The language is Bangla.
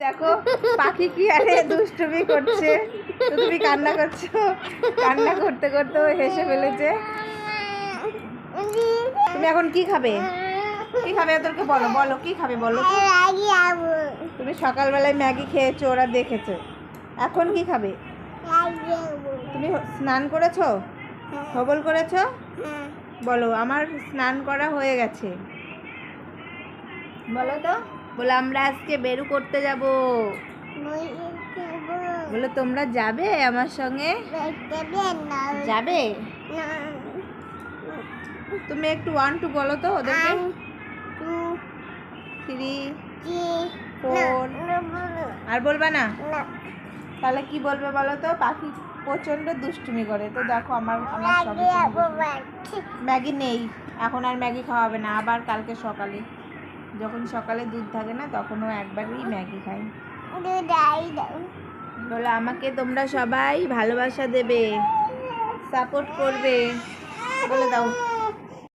দেখো পাখি কি আরে দুষ্টুমি করছে, তো তুমি কান্না করছো, কান্না করতে করতে ও হেসে ফেলেছে। তুমি এখন কি খাবে? কি খাবে ওদেরকে বলো, বলো কি খাবে বলো। তুমি সকালবেলায় ম্যাগি খেয়েছো, ওরা দেখেছে। এখন কি খাবে? তুমি স্নান করেছো? হবল করেছো? বলো আমার স্নান করা হয়ে গেছে, বলো তো। বলে আমরা আজকে বেরু করতে যাব। বলে তোমরা যাবে আমার সঙ্গে? যাবে? তুমি একটু 1 2 বলো তো ওদেরকে। 2 3 4 আর বলবা না? তাহলে কি বলবে বলো তো? পাখি প্রচন্ড দুষ্টুমি করে, তো দেখো আমার সঙ্গে ম্যাগি নেই, এখন আর ম্যাগি খাওয়াবে না, আবার কালকে সকালে, যখন সকালে দুধ থাকে না তখনও একবারই ম্যাগি খাই। বলো আমাকে তোমরা সবাই ভালোবাসা দেবে, সাপোর্ট করবে, বলে দাও।